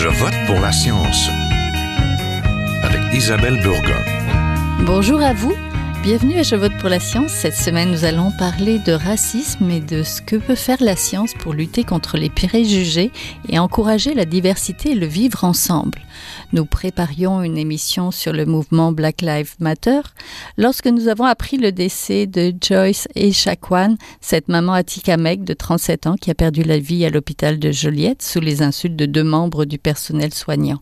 Je vote pour la science avec Isabelle Burgon. Bonjour à vous. Bienvenue à Je vote pour la science. Cette semaine, nous allons parler de racisme et de ce que peut faire la science pour lutter contre les préjugés et encourager la diversité et le vivre ensemble. Nous préparions une émission sur le mouvement Black Lives Matter lorsque nous avons appris le décès de Joyce Echaquan, cette maman atikamekw de 37 ans qui a perdu la vie à l'hôpital de Joliette sous les insultes de 2 membres du personnel soignant.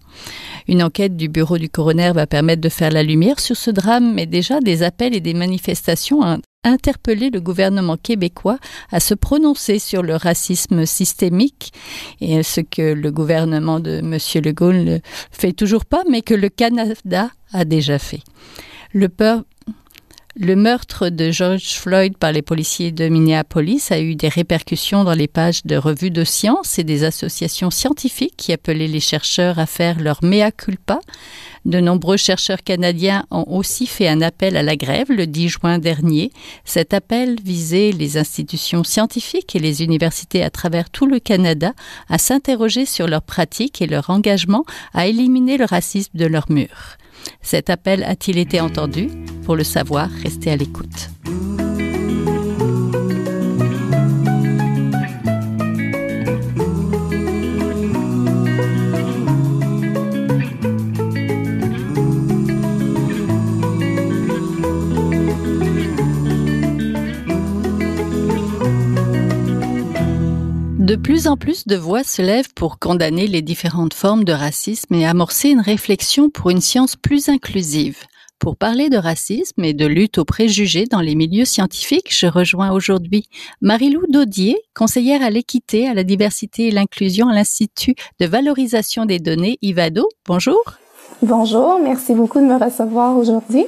Une enquête du bureau du coroner va permettre de faire la lumière sur ce drame, mais déjà des appels et des manifestations ont interpellé le gouvernement québécois à se prononcer sur le racisme systémique, et ce que le gouvernement de M. Legault ne fait toujours pas, mais que le Canada a déjà fait. Le meurtre de George Floyd par les policiers de Minneapolis a eu des répercussions dans les pages de revues de sciences et des associations scientifiques qui appelaient les chercheurs à faire leur mea culpa. De nombreux chercheurs canadiens ont aussi fait un appel à la grève le 10 juin dernier. Cet appel visait les institutions scientifiques et les universités à travers tout le Canada à s'interroger sur leurs pratiques et leur engagement à éliminer le racisme de leurs murs. Cet appel a-t-il été entendu? Pour le savoir, restez à l'écoute. De plus en plus de voix se lèvent pour condamner les différentes formes de racisme et amorcer une réflexion pour une science plus inclusive. Pour parler de racisme et de lutte aux préjugés dans les milieux scientifiques, je rejoins aujourd'hui Marie-Lou Daudier, conseillère à l'équité, à la diversité et l'inclusion à l'Institut de valorisation des données IVADO. Bonjour. Bonjour, merci beaucoup de me recevoir aujourd'hui.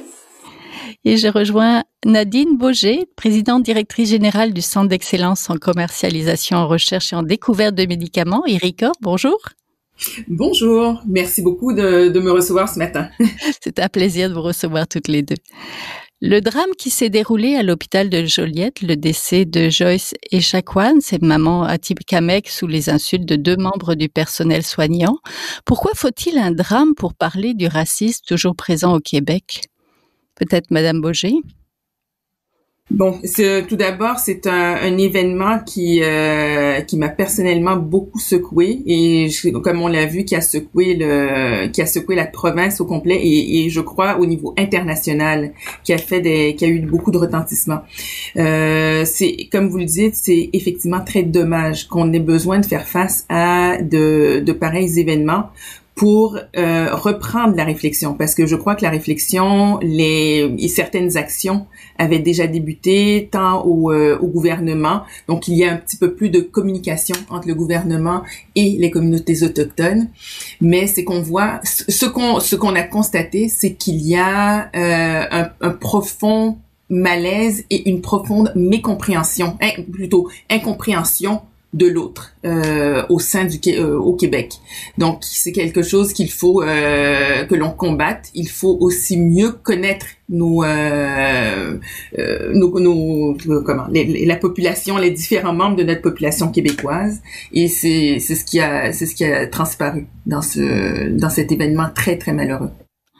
Et je rejoins Nadine Boger, présidente directrice générale du Centre d'excellence en commercialisation, en recherche et en découverte de médicaments, IRICOR. Bonjour. Bonjour, merci beaucoup de me recevoir ce matin. C'est un plaisir de vous recevoir toutes les deux. Le drame qui s'est déroulé à l'hôpital de Joliette, le décès de Joyce Echaquan, cette maman atikamekw sous les insultes de 2 membres du personnel soignant. Pourquoi faut-il un drame pour parler du racisme toujours présent au Québec? Peut-être Madame Boger? Bon, tout d'abord, c'est un événement qui m'a personnellement beaucoup secoué et comme on l'a vu, qui a secoué la province au complet et je crois au niveau international, qui a eu beaucoup de retentissement. C'est comme vous le dites, c'est effectivement très dommage qu'on ait besoin de faire face à de pareils événements pour reprendre la réflexion, parce que je crois que la réflexion, et certaines actions avaient déjà débuté tant au gouvernement, donc il y a un petit peu plus de communication entre le gouvernement et les communautés autochtones, mais c'est qu'on voit, ce qu'on a constaté, c'est qu'il y a un profond malaise et une profonde mécompréhension, plutôt incompréhension de l'autre au sein au Québec. Donc c'est quelque chose qu'il faut que l'on combatte. Il faut aussi mieux connaître la population, les différents membres de notre population québécoise, et c'est ce qui a transparu dans cet événement très très malheureux.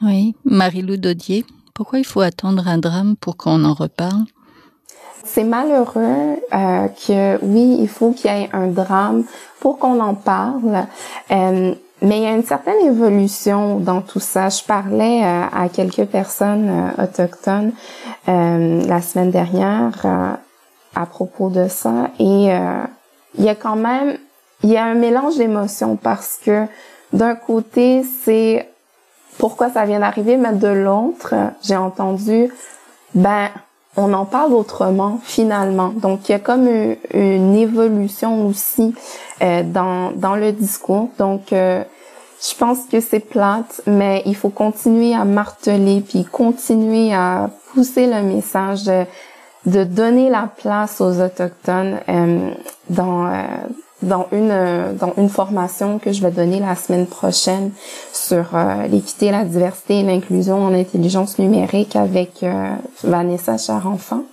Oui, Marie-Lou Daudier, pourquoi il faut attendre un drame pour qu'on en reparle? C'est malheureux que oui, il faut qu'il y ait un drame pour qu'on en parle, mais il y a une certaine évolution dans tout ça. Je parlais à quelques personnes autochtones la semaine dernière à propos de ça, et il y a un mélange d'émotions, parce que d'un côté, c'est pourquoi ça vient d'arriver, mais de l'autre, j'ai entendu, on en parle autrement, finalement. Donc, il y a comme une évolution aussi dans le discours. Donc, je pense que c'est plate, mais il faut continuer à marteler, puis continuer à pousser le message de donner la place aux Autochtones dans une formation que je vais donner la semaine prochaine sur l'équité, la diversité et l'inclusion en intelligence numérique avec Vanessa Charenfant.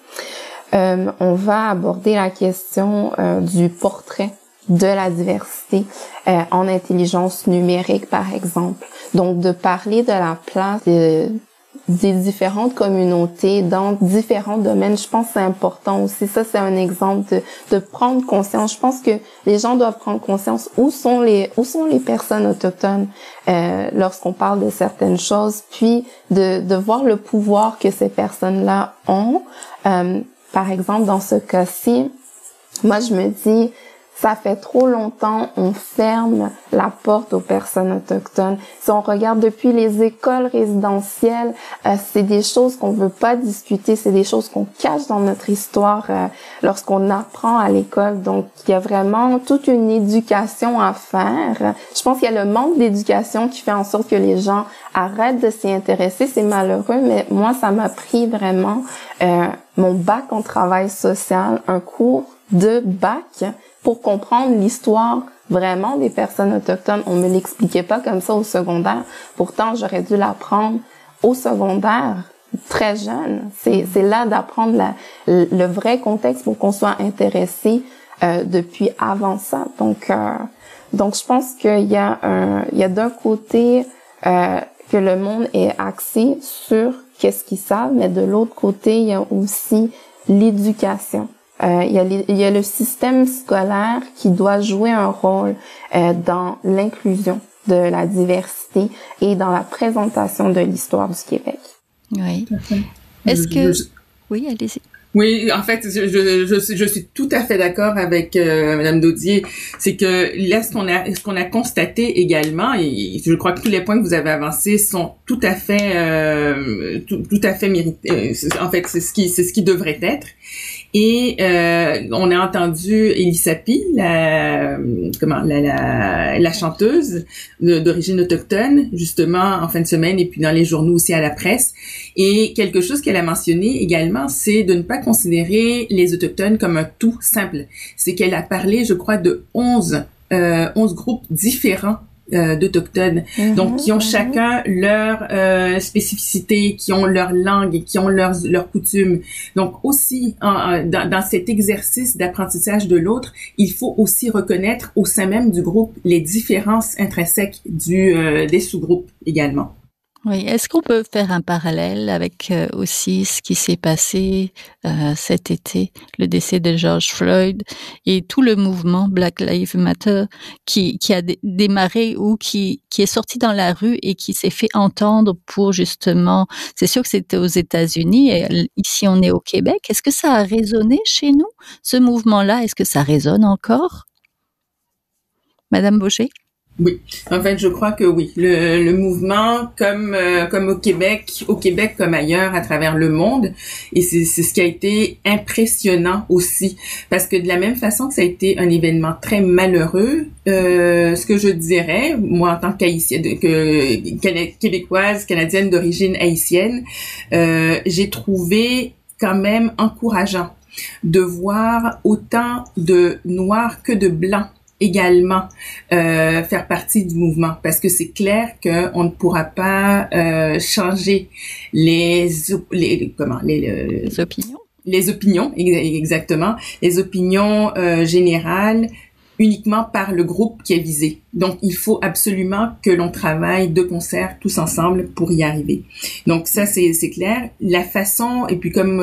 On va aborder la question du portrait de la diversité en intelligence numérique, par exemple. Donc, de parler de la place des différentes communautés dans différents domaines, je pense que c'est important aussi. Ça, c'est un exemple de prendre conscience. Je pense que les gens doivent prendre conscience où sont les personnes autochtones lorsqu'on parle de certaines choses, puis de voir le pouvoir que ces personnes-là ont. Par exemple, dans ce cas-ci, moi, je me dis, ça fait trop longtemps, on ferme la porte aux personnes autochtones. Si on regarde depuis les écoles résidentielles, c'est des choses qu'on veut pas discuter, c'est des choses qu'on cache dans notre histoire lorsqu'on apprend à l'école. Donc, il y a vraiment toute une éducation à faire. Je pense qu'il y a le manque d'éducation qui fait en sorte que les gens arrêtent de s'y intéresser. C'est malheureux, mais moi, ça m'a pris vraiment mon bac en travail social, un cours de bac pour comprendre l'histoire vraiment des personnes autochtones. On me l'expliquait pas comme ça au secondaire. Pourtant, j'aurais dû l'apprendre au secondaire, très jeune. C'est là d'apprendre le vrai contexte pour qu'on soit intéressé depuis avant ça. Donc je pense qu'il y a d'un côté que le monde est axé sur qu'est-ce qu'ils savent, mais de l'autre côté, il y a aussi l'éducation. Il y a le système scolaire qui doit jouer un rôle dans l'inclusion de la diversité et dans la présentation de l'histoire du Québec. Oui. Est-ce que... Oui, allez-y. Oui, en fait, je suis tout à fait d'accord avec Madame Daudier. C'est que là, ce qu'on a constaté également, et je crois que tous les points que vous avez avancés sont tout à fait mérités. En fait, c'est ce qui devrait être. Et on a entendu Elisapi, la chanteuse d'origine autochtone, justement en fin de semaine, et puis dans les journaux aussi à la presse. Et quelque chose qu'elle a mentionné également, c'est de ne pas considérer les autochtones comme un tout simple. C'est qu'elle a parlé, je crois, de 11 groupes différents d'autochtones, donc qui ont chacun leur spécificité, qui ont leur langue, qui ont leurs coutumes. Donc aussi dans cet exercice d'apprentissage de l'autre, il faut aussi reconnaître au sein même du groupe les différences intrinsèques des sous-groupes également. Oui, est-ce qu'on peut faire un parallèle avec aussi ce qui s'est passé cet été, le décès de George Floyd et tout le mouvement Black Lives Matter qui a démarré ou qui est sorti dans la rue et qui s'est fait entendre pour justement, c'est sûr que c'était aux États-Unis et ici on est au Québec. Est-ce que ça a résonné chez nous, ce mouvement-là? Est-ce que ça résonne encore? Madame Baucher? Oui, en fait, je crois que oui. Le mouvement, comme au Québec comme ailleurs à travers le monde, et c'est ce qui a été impressionnant aussi, parce que de la même façon que ça a été un événement très malheureux, ce que je dirais, moi en tant qu'haïtienne, québécoise, canadienne d'origine haïtienne, j'ai trouvé quand même encourageant de voir autant de noirs que de blancs également faire partie du mouvement, parce que c'est clair qu'on ne pourra pas changer les opinions, exactement, les opinions générales uniquement par le groupe qui est visé. Donc, il faut absolument que l'on travaille de concert, tous ensemble, pour y arriver. Donc, ça, c'est clair. La façon, et puis comme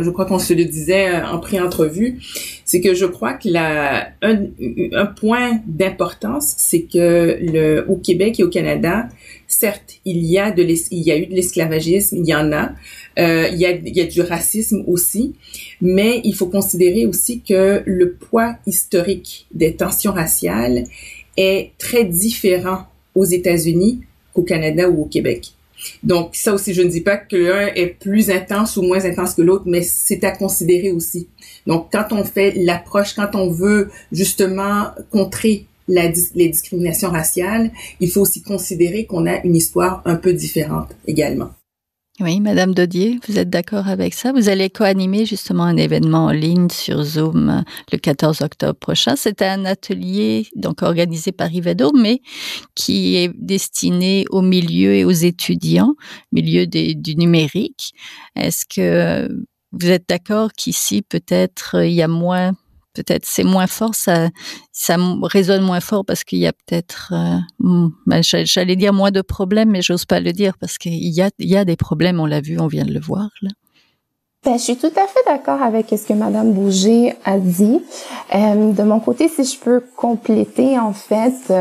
je crois qu'on se le disait en pré-entrevue, c'est que je crois que un point d'importance, c'est que au Québec et au Canada, certes, il y a eu de l'esclavagisme, il y en a. Il y a du racisme aussi, mais il faut considérer aussi que le poids historique des tensions raciales est très différent aux États-Unis qu'au Canada ou au Québec. Donc ça aussi, je ne dis pas que l'un est plus intense ou moins intense que l'autre, mais c'est à considérer aussi. Donc quand on fait l'approche, quand on veut justement contrer les discriminations raciales, il faut aussi considérer qu'on a une histoire un peu différente également. Oui, Madame Daudier, vous êtes d'accord avec ça? Vous allez co-animer justement un événement en ligne sur Zoom le 14 octobre prochain. C'est un atelier donc organisé par Ivedo, mais qui est destiné au milieu et aux étudiants, milieu du numérique. Est-ce que vous êtes d'accord qu'ici, peut-être, il y a moins peut-être c'est moins fort, ça résonne moins fort parce qu'il y a peut-être, j'allais dire moins de problèmes, mais j'ose pas le dire parce qu'il y a des problèmes, on l'a vu, on vient de le voir, là. Ben, je suis tout à fait d'accord avec ce que Madame Bouger a dit. De mon côté, si je peux compléter, en fait,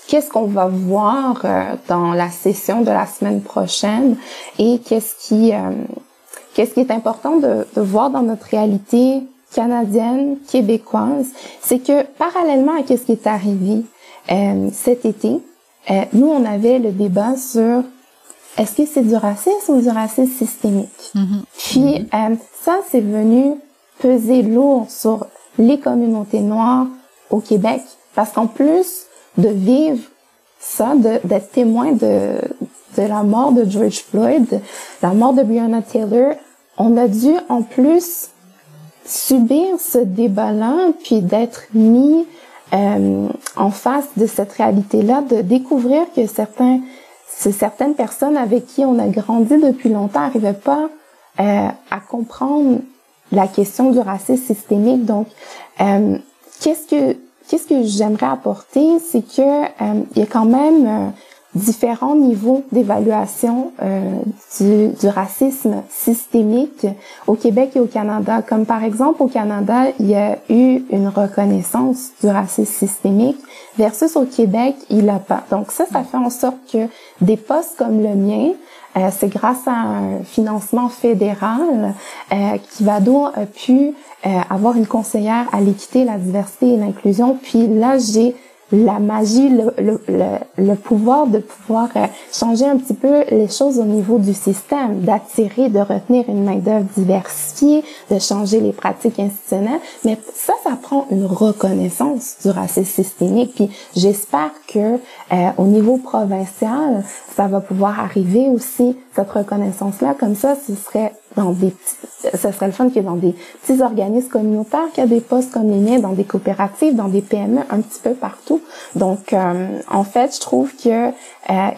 qu'est-ce qu'on va voir dans la session de la semaine prochaine et qu'est-ce qui est important de voir dans notre réalité canadienne, québécoise, c'est que parallèlement à ce qui est arrivé cet été, nous, on avait le débat sur est-ce que c'est du racisme ou du racisme systémique? Puis, ça, c'est venu peser lourd sur les communautés noires au Québec. Parce qu'en plus de vivre ça, d'être témoin de la mort de George Floyd, la mort de Breonna Taylor, on a dû, en plus, subir ce débat-là, puis d'être mis en face de cette réalité-là, de découvrir que certaines personnes avec qui on a grandi depuis longtemps n'arrivaient pas à comprendre la question du racisme systémique. Donc, qu'est-ce que j'aimerais apporter, c'est que il y a quand même différents niveaux d'évaluation du racisme systémique au Québec et au Canada. Comme par exemple au Canada, il y a eu une reconnaissance du racisme systémique versus au Québec, il l'a pas. Donc ça fait en sorte que des postes comme le mien, c'est grâce à un financement fédéral qu'Ivado a pu avoir une conseillère à l'équité, la diversité et l'inclusion. Puis là, j'ai la magie, le pouvoir de pouvoir changer un petit peu les choses au niveau du système, d'attirer, de retenir une main-d'œuvre diversifiée, de changer les pratiques institutionnelles. Mais ça prend une reconnaissance du racisme systémique. Puis j'espère que au niveau provincial, ça va pouvoir arriver aussi, cette reconnaissance-là. Comme ça, ce serait le fun qu'il y ait dans des petits organismes communautaires, qu'il y a des postes comme les miens, dans des coopératives, dans des PME, un petit peu partout. Donc, en fait, je trouve que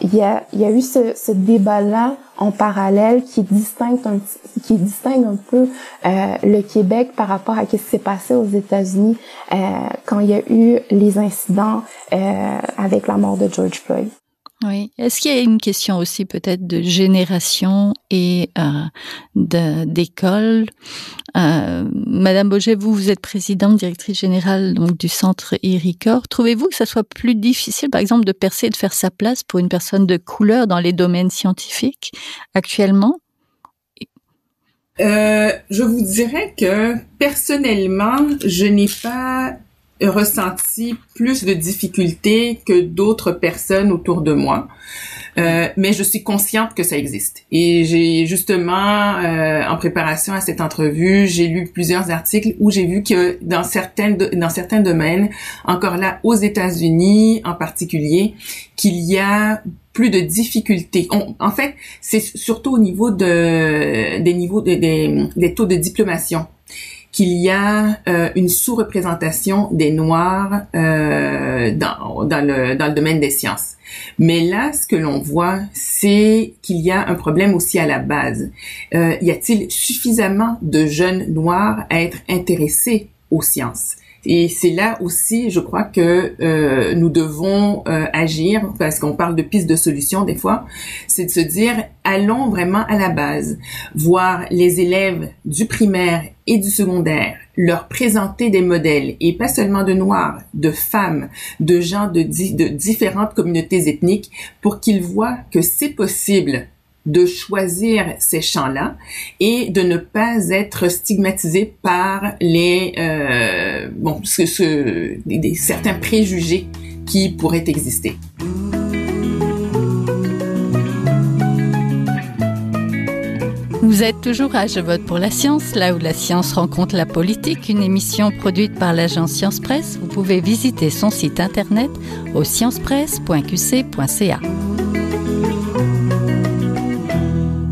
il y a eu ce débat-là en parallèle qui distingue un peu le Québec par rapport à ce qui s'est passé aux États-Unis quand il y a eu les incidents avec la mort de George Floyd. Oui. Est-ce qu'il y a une question aussi peut-être de génération et d'école? Madame Bouger, vous êtes présidente, directrice générale donc du centre Iricor. Trouvez-vous que ça soit plus difficile, par exemple, de percer et de faire sa place pour une personne de couleur dans les domaines scientifiques actuellement? Je vous dirais que personnellement, je n'ai pas ressenti plus de difficultés que d'autres personnes autour de moi. Mais je suis consciente que ça existe. Et j'ai justement, en préparation à cette entrevue, j'ai lu plusieurs articles où j'ai vu que dans certains domaines, encore là aux États-Unis en particulier, qu'il y a plus de difficultés. En fait, c'est surtout au niveau des taux de diplomation qu'il y a une sous-représentation des Noirs dans le domaine des sciences. Mais là, ce que l'on voit, c'est qu'il y a un problème aussi à la base. Y a-t-il suffisamment de jeunes Noirs à être intéressés aux sciences? Et c'est là aussi, je crois que nous devons agir, parce qu'on parle de pistes de solutions des fois, c'est de se dire, allons vraiment à la base, voir les élèves du primaire et du secondaire, leur présenter des modèles, et pas seulement de Noirs, de femmes, de gens de différentes communautés ethniques, pour qu'ils voient que c'est possible de choisir ces champs-là et de ne pas être stigmatisé par certains préjugés qui pourraient exister. Vous êtes toujours à Je vote pour la science, là où la science rencontre la politique, une émission produite par l'agence Science Presse. Vous pouvez visiter son site internet au sciencepresse.qc.ca.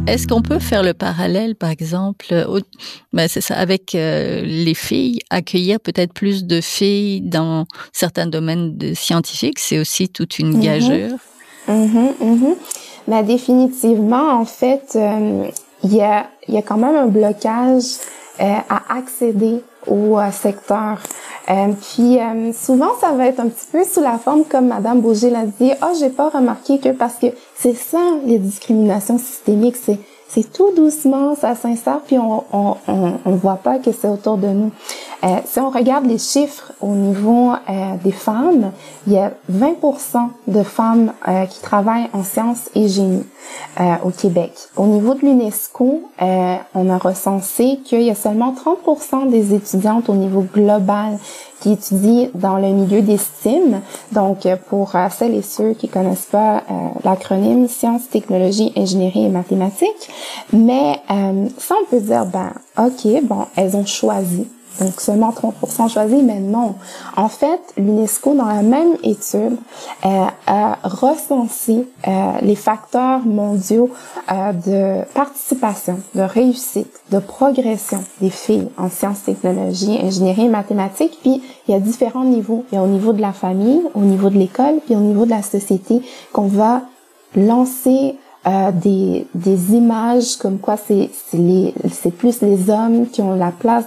Est-ce qu'on peut faire le parallèle, par exemple, c'est ça, avec les filles, accueillir peut-être plus de filles dans certains domaines scientifiques, c'est aussi toute une gageure. Ben, définitivement, en fait, il y a quand même un blocage à accéder au secteur. Puis souvent, ça va être un petit peu sous la forme, comme Madame Beaugé l'a dit, « Ah, j'ai pas remarqué que... » Parce que c'est ça, les discriminations systémiques, c'est tout doucement, ça s'insère, puis on voit pas que c'est autour de nous. Si on regarde les chiffres au niveau des femmes, il y a 20% de femmes qui travaillent en sciences et génie au Québec. Au niveau de l'UNESCO, on a recensé qu'il y a seulement 30% des étudiantes au niveau global qui étudient dans le milieu des STEAM. Donc, pour celles et ceux qui connaissent pas l'acronyme Sciences, Technologies, Ingénierie et Mathématiques. Mais ça, on peut dire, OK, bon, elles ont choisi. Donc, seulement 30% choisi, mais non. En fait, l'UNESCO, dans la même étude, a recensé les facteurs mondiaux de participation, de réussite, de progression des filles en sciences, technologies, ingénierie et mathématiques. Puis, il y a différents niveaux. Il y a au niveau de la famille, au niveau de l'école, puis au niveau de la société qu'on va lancer des images comme quoi c'est plus les hommes qui ont la place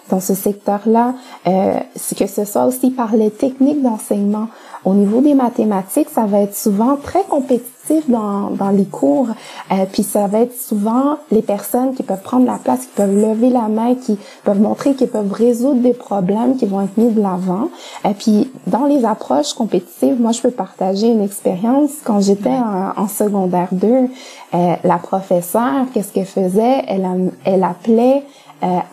dans ce secteur-là, que ce soit aussi par les techniques d'enseignement. Au niveau des mathématiques, ça va être souvent très compétitif dans les cours, puis ça va être souvent les personnes qui peuvent prendre la place, qui peuvent lever la main, qui peuvent montrer qu'ils peuvent résoudre des problèmes qui vont être mis de l'avant. Et puis dans les approches compétitives, moi je peux partager une expérience. Quand j'étais en secondaire 2, la professeure, qu'est-ce qu'elle faisait? Elle appelait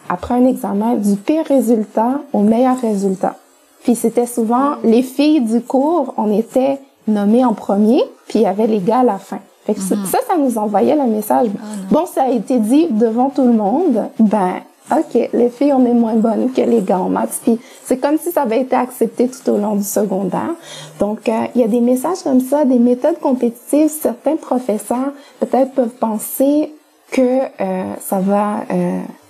après un examen du pire résultat au meilleur résultat. Puis c'était souvent les filles du cours, on était nommées en premier, puis il y avait les gars à la fin. Fait que ça nous envoyait le message. Bon, ça a été dit devant tout le monde, OK, les filles, on est moins bonnes que les gars en maths. Puis c'est comme si ça avait été accepté tout au long du secondaire. Donc, il y a des messages comme ça, des méthodes compétitives. Certains professeurs, peut-être, peuvent penser que ça va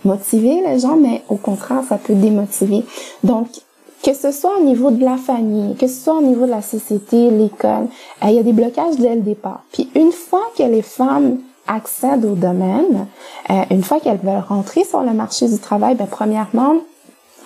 motiver les gens, mais au contraire, ça peut démotiver. Donc, que ce soit au niveau de la famille, que ce soit au niveau de la société, l'école, il y a des blocages dès le départ. Puis une fois que les femmes accèdent au domaine, une fois qu'elles veulent rentrer sur le marché du travail, premièrement,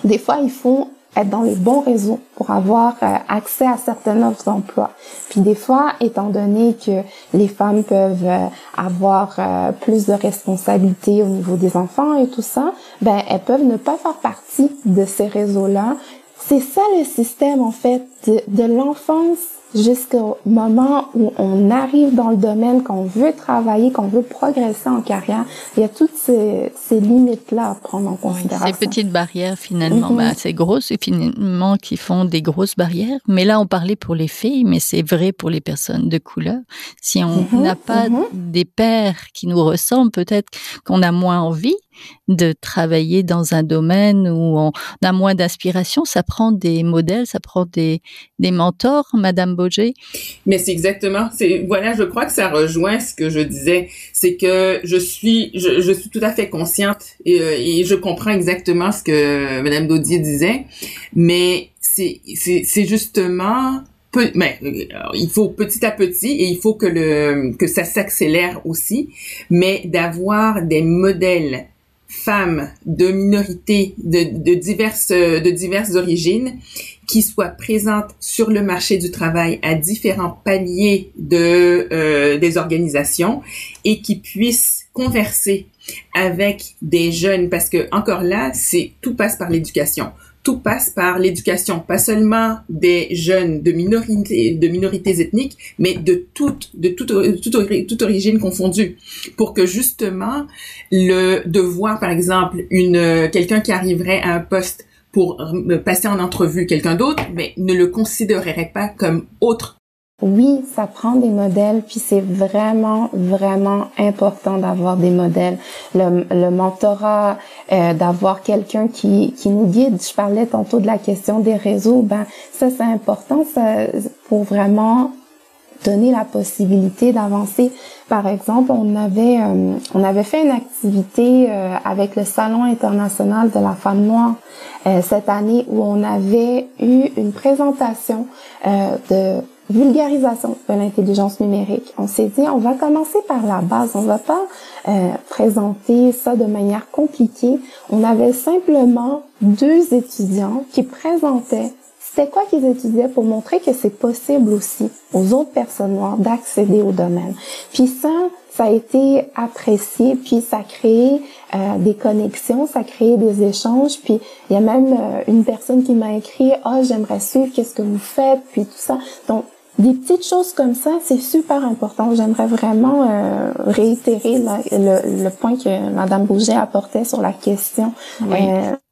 des fois, il faut être dans les bons réseaux pour avoir accès à certaines offres d'emploi. Puis des fois, étant donné que les femmes peuvent avoir plus de responsabilités au niveau des enfants et tout ça, elles peuvent ne pas faire partie de ces réseaux-là. C'est ça le système, en fait, de l'enfance jusqu'au moment où on arrive dans le domaine, qu'on veut travailler, qu'on veut progresser en carrière. Il y a toutes ces limites-là à prendre en considération. Ces petites barrières, finalement, ces grosses, finalement, qui font des grosses barrières. Mais là, on parlait pour les filles, mais c'est vrai pour les personnes de couleur. Si on n'a pas des pères qui nous ressemblent, peut-être qu'on a moins envie de travailler dans un domaine où on a moins d'inspiration. Ça prend des modèles, ça prend des mentors, Madame Beaugé. Mais c'est exactement, voilà, je crois que ça rejoint ce que je disais, c'est que je suis tout à fait consciente et je comprends exactement ce que Madame Daudier disait, mais c'est justement il faut petit à petit et il faut que ça s'accélère aussi, mais d'avoir des modèles femmes de minorités de diverses origines qui soient présentes sur le marché du travail à différents paliers des organisations et qui puissent converser avec des jeunes, parce que encore là, tout passe par l'éducation. Tout passe par l'éducation, pas seulement des jeunes de minorités ethniques, mais de toute origine confondue, pour que justement de voir par exemple quelqu'un qui arriverait à un poste pour passer en entrevue quelqu'un d'autre, mais ne le considérerait pas comme autre. Oui, ça prend des modèles, puis c'est vraiment, vraiment important d'avoir des modèles. Le mentorat, d'avoir quelqu'un qui nous guide. Je parlais tantôt de la question des réseaux, ça c'est important, pour vraiment donner la possibilité d'avancer. Par exemple, on avait fait une activité avec le Salon international de la femme noire cette année, où on avait eu une présentation vulgarisation de l'intelligence numérique. On s'est dit, on va commencer par la base. On va pas présenter ça de manière compliquée. On avait simplement 2 étudiants qui présentaient c'était quoi qu'ils étudiaient pour montrer que c'est possible aussi aux autres personnes noires d'accéder au domaine. Puis ça a été apprécié, puis ça a créé des connexions, ça a créé des échanges, puis il y a même une personne qui m'a écrit « Ah, j'aimerais suivre, qu'est-ce que vous faites? » puis tout ça. Donc, des petites choses comme ça, c'est super important. J'aimerais vraiment réitérer le point que Madame Bouget apportait sur la question. Oui.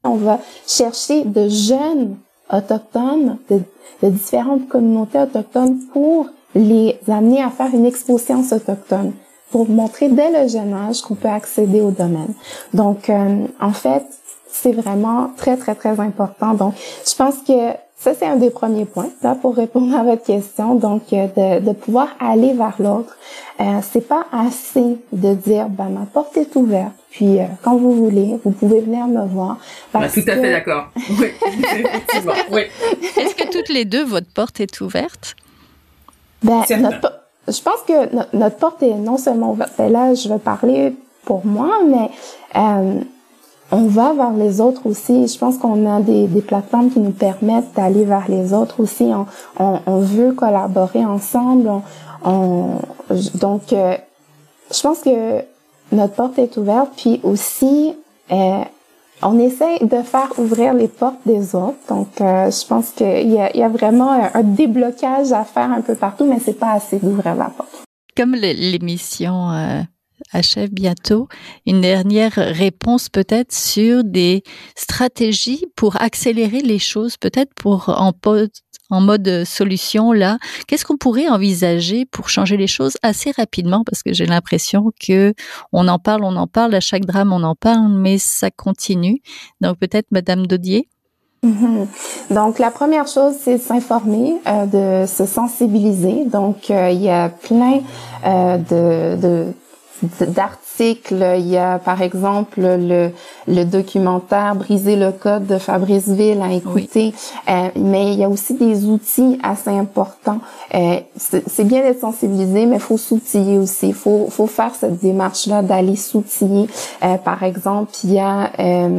On va chercher de jeunes autochtones, de différentes communautés autochtones pour les amener à faire une expo sciences autochtones, pour montrer dès le jeune âge qu'on peut accéder au domaine. Donc, en fait, c'est vraiment très, très, très important. Donc, je pense que ça, c'est un des premiers points, là, pour répondre à votre question. Donc, de pouvoir aller vers l'autre. C'est pas assez de dire, ma porte est ouverte, puis quand vous voulez, vous pouvez venir me voir. Tout à fait d'accord. Oui, effectivement, oui. Est-ce que toutes les deux, votre porte est ouverte? Je pense que notre porte est non seulement ouverte. Là, je vais parler pour moi, mais on va vers les autres aussi. Je pense qu'on a des plateformes qui nous permettent d'aller vers les autres aussi. On veut collaborer ensemble. Donc, je pense que notre porte est ouverte. Puis aussi, on essaie de faire ouvrir les portes des autres. Donc, je pense qu'il y a vraiment un déblocage à faire un peu partout, mais c'est pas assez d'ouvrir la porte. Comme l'émission achève bientôt, une dernière réponse peut-être sur des stratégies pour accélérer les choses, peut-être pour en mode solution là. Qu'est-ce qu'on pourrait envisager pour changer les choses assez rapidement, parce que j'ai l'impression que on en parle, à chaque drame on en parle, mais ça continue. Donc peut-être Madame Daudier. Donc la première chose, c'est de s'informer, de se sensibiliser. Donc il y a plein d'articles. Il y a par exemple le documentaire Briser le code de Fabrice Ville à écouter. Oui. Mais il y a aussi des outils assez importants. C'est bien d'être sensibilisé, mais il faut s'outiller aussi. Faut faire cette démarche-là d'aller s'outiller. Par exemple, il y a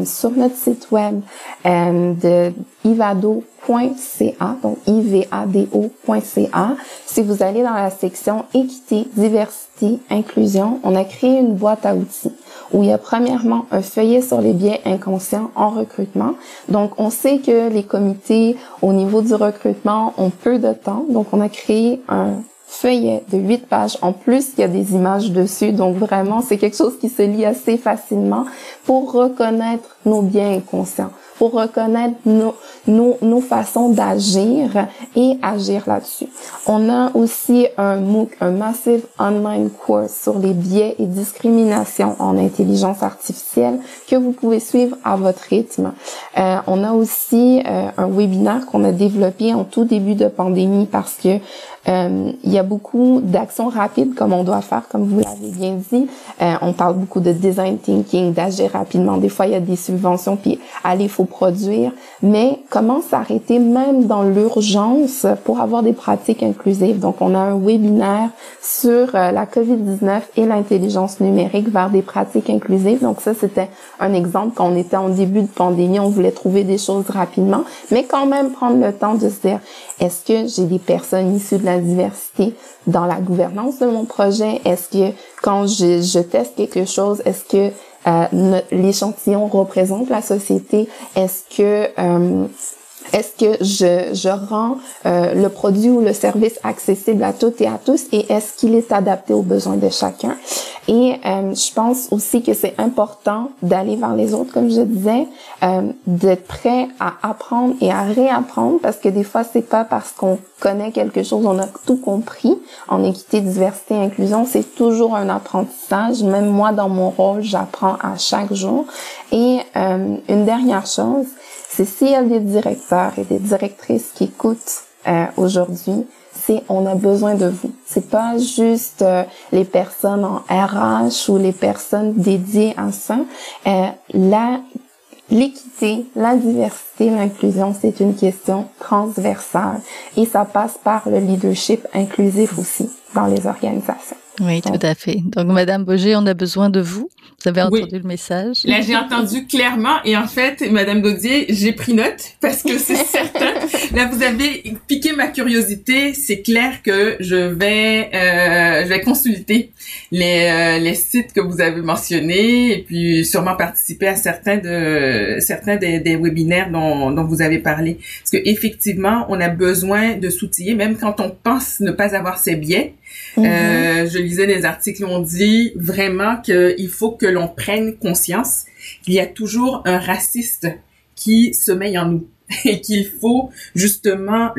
sur notre site web de ivado.ca, donc ivado.ca. Si vous allez dans la section équité, diversité, inclusion, on a créé une boîte à outils où il y a premièrement un feuillet sur les biais inconscients en recrutement. Donc, on sait que les comités au niveau du recrutement ont peu de temps. Donc, on a créé un feuillet de 8 pages. En plus, il y a des images dessus. Donc, vraiment, c'est quelque chose qui se lit assez facilement pour reconnaître nos biais inconscients, pour reconnaître nos façons d'agir et agir là-dessus. On a aussi un MOOC, un Massive Online Course sur les biais et discriminations en intelligence artificielle que vous pouvez suivre à votre rythme. On a aussi un webinaire qu'on a développé en tout début de pandémie parce que il y a beaucoup d'actions rapides comme on doit faire, comme vous l'avez bien dit. On parle beaucoup de design thinking, d'agir rapidement. Des fois, il y a des subventions, puis allez, il faut produire. Mais comment s'arrêter même dans l'urgence pour avoir des pratiques inclusives? Donc, on a un webinaire sur la COVID-19 et l'intelligence numérique vers des pratiques inclusives. Donc, ça, c'était un exemple. Quand on était en début de pandémie, on voulait trouver des choses rapidement, mais quand même prendre le temps de se dire, est-ce que j'ai des personnes issues de la diversité dans la gouvernance de mon projet? Est-ce que quand je teste quelque chose, est-ce que l'échantillon représente la société? Est-ce que je rends le produit ou le service accessible à toutes et à tous, et est-ce qu'il est adapté aux besoins de chacun? Et je pense aussi que c'est important d'aller vers les autres, comme je disais, d'être prêt à apprendre et à réapprendre, parce que des fois, c'est pas parce qu'on connaît quelque chose, on a tout compris. En équité, diversité, inclusion, c'est toujours un apprentissage. Même moi, dans mon rôle, j'apprends à chaque jour. Et une dernière chose, c'est s'il y a des directeurs et des directrices qui écoutent aujourd'hui, c'est on a besoin de vous. C'est pas juste les personnes en RH ou les personnes dédiées à ça. l'équité, la diversité, l'inclusion, c'est une question transversale et ça passe par le leadership inclusif aussi dans les organisations. Oui, tout à fait. Donc, Madame Boger, on a besoin de vous. Vous avez entendu le message? Là, j'ai entendu clairement. Et en fait, Madame Gaudier, j'ai pris note parce que c'est certain. Là, vous avez piqué ma curiosité. C'est clair que je vais consulter les sites que vous avez mentionnés et puis sûrement participer à certains des webinaires dont vous avez parlé. Parce que effectivement, on a besoin de s'outiller, même quand on pense ne pas avoir ses biais. Je lisais des articles où on dit vraiment qu'il faut que l'on prenne conscience qu'il y a toujours un raciste qui sommeille en nous et qu'il faut justement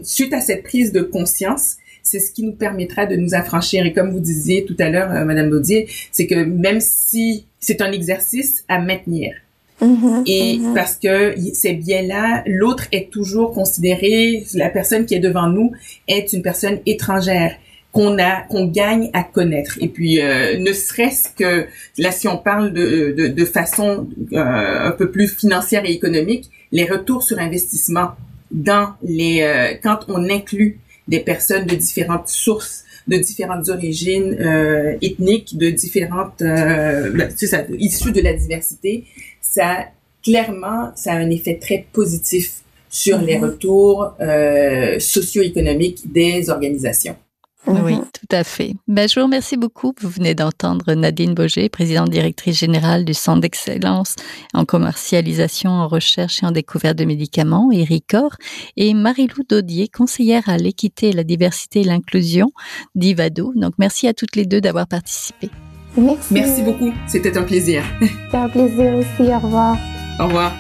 suite à cette prise de conscience, c'est ce qui nous permettra de nous affranchir. Et comme vous disiez tout à l'heure, Madame Baudier, c'est que même si c'est un exercice à maintenir. Parce que ces biais-là, l'autre est toujours considéré, la personne qui est devant nous est une personne étrangère qu'on gagne à connaître. Et puis, ne serait-ce que, là, si on parle de façon un peu plus financière et économique, les retours sur investissement quand on inclut des personnes de différentes sources, de différentes origines ethniques, de différentes issues de la diversité, ça a un effet très positif sur les retours socio-économiques des organisations. Oui, tout à fait. Je vous remercie beaucoup. Vous venez d'entendre Nadine Boger, présidente directrice générale du Centre d'excellence en commercialisation, en recherche et en découverte de médicaments, ERICOR, et Marie-Lou Daudier, conseillère à l'équité, la diversité et l'inclusion d'Ivado. Donc, merci à toutes les deux d'avoir participé. Merci beaucoup. C'était un plaisir. C'était un plaisir aussi. Au revoir. Au revoir.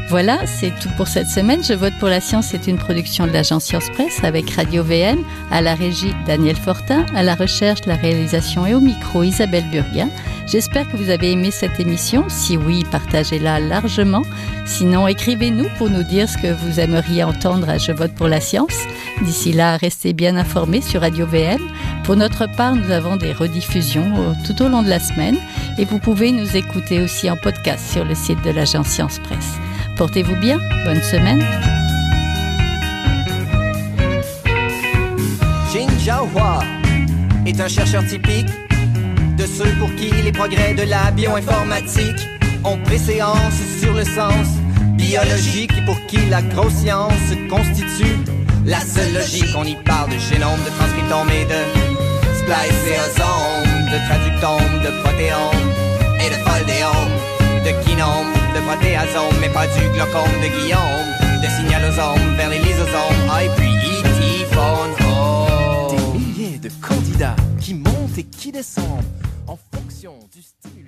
Voilà, c'est tout pour cette semaine. Je vote pour la science, c'est une production de l'agence Science Presse avec Radio VM, à la régie Daniel Fortin, à la recherche, la réalisation et au micro Isabelle Burguin. J'espère que vous avez aimé cette émission. Si oui, partagez-la largement. Sinon, écrivez-nous pour nous dire ce que vous aimeriez entendre à Je vote pour la science. D'ici là, restez bien informés sur Radio VM. Pour notre part, nous avons des rediffusions tout au long de la semaine et vous pouvez nous écouter aussi en podcast sur le site de l'agence Science Presse. Portez-vous bien, bonne semaine. Jing Jiahua est un chercheur typique de ceux pour qui les progrès de la bioinformatique ont préséance sur le sens biologique et pour qui la grosse science constitue la seule logique. On y parle de génome, de transcriptome et de spliceosome, de traductome, de protéome et de foldéome, de kinome, de protéasome, mais pas du glaucome de Guillaume, de signalosome vers les lysosomes, et puis E.T. Des milliers de candidats qui montent et qui descendent en fonction du style.